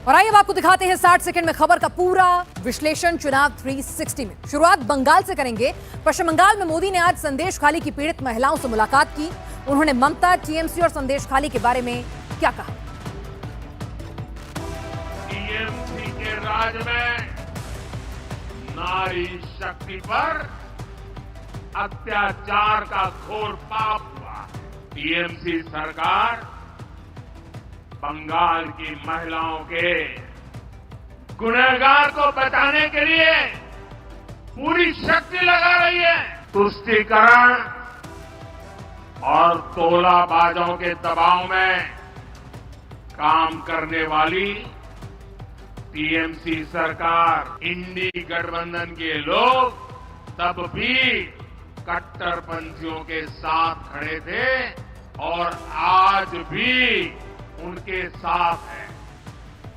और आइए अब आपको दिखाते हैं 60 सेकंड में खबर का पूरा विश्लेषण चुनाव 360 में। शुरुआत बंगाल से करेंगे। पश्चिम बंगाल में मोदी ने आज संदेश खाली की पीड़ित महिलाओं से मुलाकात की। उन्होंने ममता, टीएमसी और संदेश खाली के बारे में क्या कहा? टीएमसी के राज में नारी शक्ति पर अत्याचार का घोर पाप हुआ। टीएमसी सरकार बंगाल की महिलाओं के गुनहगार को बचाने के लिए पूरी शक्ति लगा रही है। तुष्टीकरण और तोलाबाजों के दबाव में काम करने वाली टीएमसी सरकार, इंडी गठबंधन के लोग तब भी कट्टरपंथियों के साथ खड़े थे और आज भी उनके साथ है।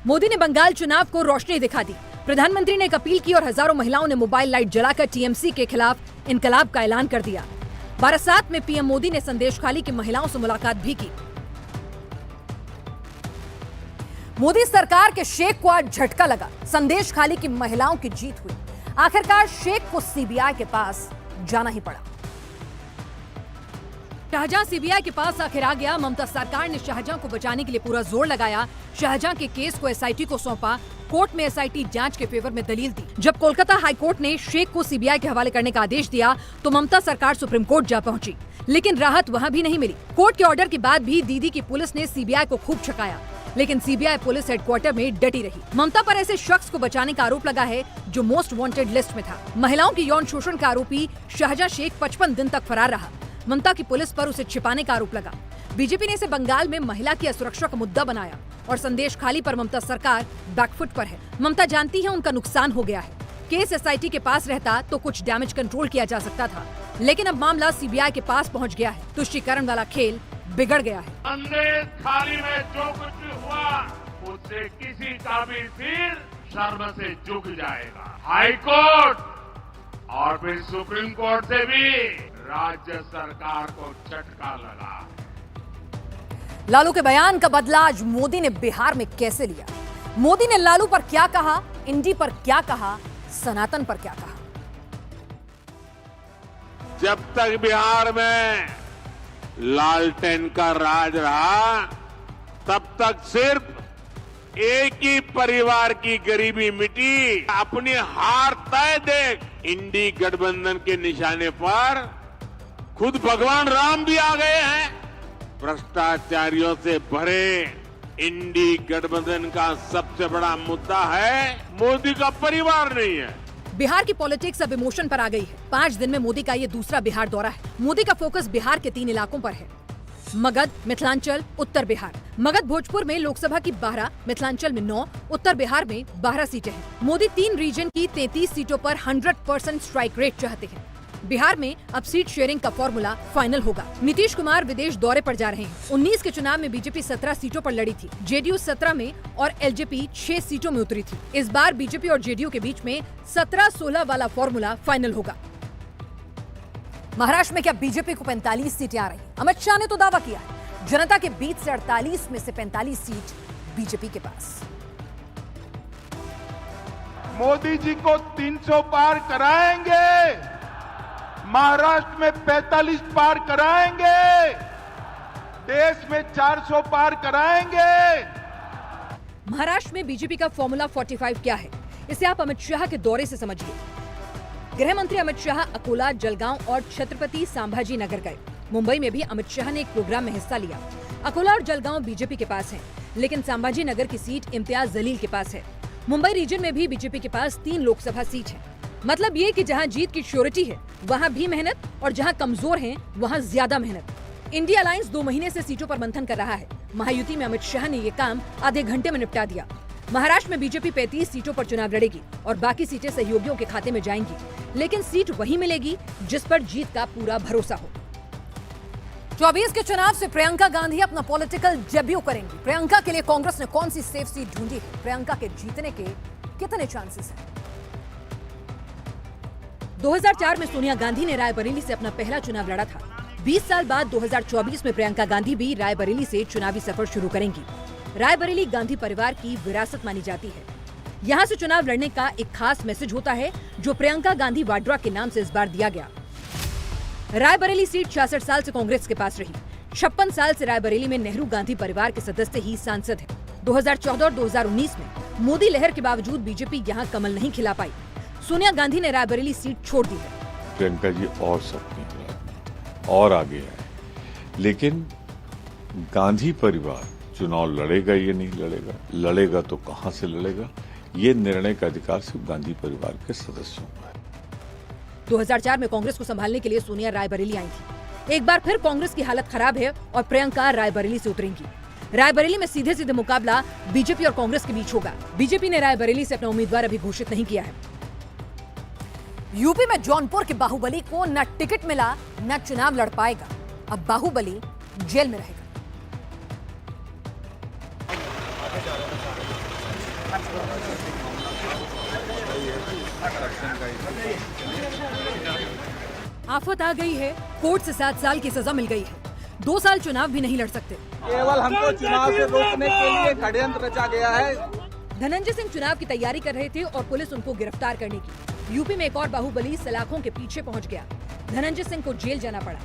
मोदी ने बंगाल चुनाव को रोशनी दिखा दी। प्रधानमंत्री ने एक अपील की और हजारों महिलाओं ने मोबाइल लाइट जलाकर टीएमसी के खिलाफ इनकलाब का ऐलान कर दिया। बारासात में पीएम मोदी ने संदेश खाली की महिलाओं से मुलाकात भी की। मोदी सरकार के शेख को आज झटका लगा। संदेश खाली की महिलाओं की जीत हुई। आखिरकार शेख को सीबीआई के पास जाना ही पड़ा। शाहजहां सीबीआई के पास आखिर आ गया। ममता सरकार ने शाहजहां को बचाने के लिए पूरा जोर लगाया। शाहजहां के केस को एसआईटी को सौंपा। कोर्ट में एसआईटी जांच के फेवर में दलील दी। जब कोलकाता हाई कोर्ट ने शेख को सीबीआई के हवाले करने का आदेश दिया तो ममता सरकार सुप्रीम कोर्ट जा पहुंची, लेकिन राहत वहां भी नहीं मिली। कोर्ट के ऑर्डर के बाद भी दीदी की पुलिस ने सीबीआई को खूब छकाया, लेकिन सीबीआई पुलिस हेडक्वार्टर में डटी रही। ममता पर ऐसे शख्स को बचाने का आरोप लगा है जो मोस्ट वांटेड लिस्ट में था। महिलाओं की यौन शोषण का आरोपी शाहजहां शेख 55 दिन तक फरार रहा। ममता की पुलिस पर उसे छिपाने का आरोप लगा। बीजेपी ने इसे बंगाल में महिला की असुरक्षा का मुद्दा बनाया और संदेश खाली पर ममता सरकार बैकफुट पर है। ममता जानती है उनका नुकसान हो गया है। केस एसआईटी के पास रहता तो कुछ डैमेज कंट्रोल किया जा सकता था, लेकिन अब मामला सीबीआई के पास पहुंच गया है। तुष्टीकरण वाला खेल बिगड़ गया है। संदेश खाली में जो कुछ हुआ उससे किसी का भी सिर शर्म से झुक जाएगा। हाई कोर्ट और फिर सुप्रीम कोर्ट से भी राज्य सरकार को झटका लगा। लालू के बयान का बदला आज मोदी ने बिहार में कैसे लिया? मोदी ने लालू पर क्या कहा, इंडी पर क्या कहा, सनातन पर क्या कहा? जब तक बिहार में लालटेन का राज रहा तब तक सिर्फ एक ही परिवार की गरीबी मिटी। अपनी हार तय देख इंडी गठबंधन के निशाने पर खुद भगवान राम भी आ गए हैं। भ्रष्टाचारियों से भरे इंडी गठबंधन का सबसे बड़ा मुद्दा है मोदी का परिवार नहीं है। बिहार की पॉलिटिक्स अब इमोशन पर आ गई है। 5 दिन में मोदी का ये दूसरा बिहार दौरा है। मोदी का फोकस बिहार के 3 इलाकों पर है: मगध, मिथिलांचल, उत्तर बिहार। मगध भोजपुर में लोकसभा की 12, मिथिलांचल में 9, उत्तर बिहार में 12 सीटें हैं। मोदी 3 रीजन की 33 सीटों पर 100% स्ट्राइक रेट चाहते हैं। बिहार में अब सीट शेयरिंग का फॉर्मूला फाइनल होगा। नीतीश कुमार विदेश दौरे पर जा रहे हैं। 19 के चुनाव में बीजेपी 17 सीटों पर लड़ी थी, जेडीयू 17 में और एलजेपी 6 सीटों में उतरी थी। इस बार बीजेपी और जेडीयू के बीच में 17-16 वाला फॉर्मूला फाइनल होगा। महाराष्ट्र में क्या बीजेपी को 45 सीटें आ रही? अमित शाह ने तो दावा किया है जनता के बीच से 48 में से 45 सीट बीजेपी के पास। मोदी जी को 300 पार कराएंगे, महाराष्ट्र में 45 पार कराएंगे, देश में 400 पार कराएंगे। महाराष्ट्र में बीजेपी का फॉर्मूला 45 क्या है, इसे आप अमित शाह के दौरे से समझिए। गृह मंत्री अमित शाह अकोला, जलगांव और छत्रपति संभाजी नगर गए। मुंबई में भी अमित शाह ने एक प्रोग्राम में हिस्सा लिया। अकोला और जलगांव बीजेपी के पास हैं, लेकिन संभाजी नगर की सीट इम्तियाज जलील के पास है। मुंबई रीजन में भी बीजेपी के पास 3 लोकसभा सीट है। मतलब ये कि जहां जीत की श्योरिटी है वहां भी मेहनत और जहां कमजोर हैं वहां ज्यादा मेहनत। इंडिया अलायंस 2 महीने से सीटों पर मंथन कर रहा है। महायुति में अमित शाह ने ये काम आधे घंटे में निपटा दिया। महाराष्ट्र में बीजेपी 35 सीटों पर चुनाव लड़ेगी और बाकी सीटें सहयोगियों के खाते में जाएंगी, लेकिन सीट वही मिलेगी जिस पर जीत का पूरा भरोसा हो। 24 के चुनाव से प्रियंका गांधी अपना पॉलिटिकल डेब्यू करेंगी। प्रियंका के लिए कांग्रेस ने कौन सी सेफ सीट ढूंढी है? प्रियंका के जीतने के कितने चांसेस हैं? 2004 में सोनिया गांधी ने रायबरेली से अपना पहला चुनाव लड़ा था। 20 साल बाद 2024 में प्रियंका गांधी भी रायबरेली से चुनावी सफर शुरू करेंगी। रायबरेली गांधी परिवार की विरासत मानी जाती है। यहाँ से चुनाव लड़ने का एक खास मैसेज होता है जो प्रियंका गांधी वाड्रा के नाम से इस बार दिया गया। रायबरेली सीट 66 साल से कांग्रेस के पास रही। 56 साल से रायबरेली में नेहरू गांधी परिवार के सदस्य ही सांसद है। 2014 और 2019 में मोदी लहर के बावजूद बीजेपी यहाँ कमल नहीं खिला पाई। सोनिया गांधी ने रायबरेली सीट छोड़ दी है। प्रियंका जी और सकती और आगे है, लेकिन गांधी परिवार चुनाव लड़ेगा ये नहीं लड़ेगा, लड़ेगा तो कहां से लड़ेगा, ये निर्णय का अधिकार सिर्फ गांधी परिवार के सदस्यों का है। 2004 में कांग्रेस को संभालने के लिए सोनिया रायबरेली आई थी। एक बार फिर कांग्रेस की हालत खराब है और प्रियंका रायबरेली से उतरेंगी। रायबरेली में सीधे सीधे मुकाबला बीजेपी और कांग्रेस के बीच होगा। बीजेपी ने रायबरेली से अपना उम्मीदवार अभी घोषित नहीं किया है। यूपी में जौनपुर के बाहुबली को न टिकट मिला न चुनाव लड़ पाएगा। अब बाहुबली जेल में रहेगा। आफत आ गई है। कोर्ट से 7 साल की सजा मिल गई है। 2 साल चुनाव भी नहीं लड़ सकते। केवल हमको चुनाव से रोकने के लिए षड्यंत्र रचा गया है। धनंजय सिंह चुनाव की तैयारी कर रहे थे और पुलिस उनको गिरफ्तार करने की। यूपी में एक और बाहुबली सलाखों के पीछे पहुंच गया। धनंजय सिंह को जेल जाना पड़ा।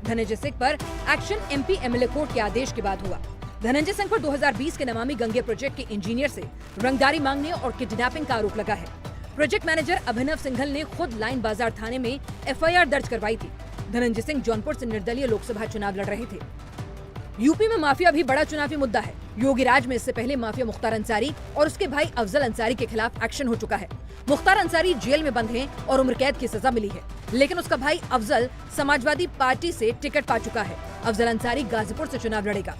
धनंजय सिंह पर एक्शन एमपी एमएलए कोर्ट के आदेश के बाद हुआ। धनंजय सिंह पर 2020 के नमामि गंगे प्रोजेक्ट के इंजीनियर से रंगदारी मांगने और किडनैपिंग का आरोप लगा है। प्रोजेक्ट मैनेजर अभिनव सिंघल ने खुद लाइन बाजार थाने में एफआईआर दर्ज करवाई थी। धनंजय सिंह जौनपुर से निर्दलीय लोकसभा चुनाव लड़ रहे थे। यूपी में माफिया भी बड़ा चुनावी मुद्दा है। योगी राज में इससे पहले माफिया मुख्तार अंसारी और उसके भाई अफजल अंसारी के खिलाफ एक्शन हो चुका है। मुख्तार अंसारी जेल में बंद हैं और उम्र कैद की सजा मिली है, लेकिन उसका भाई अफजल समाजवादी पार्टी से टिकट पा चुका है। अफजल अंसारी गाजीपुर से चुनाव लड़ेगा।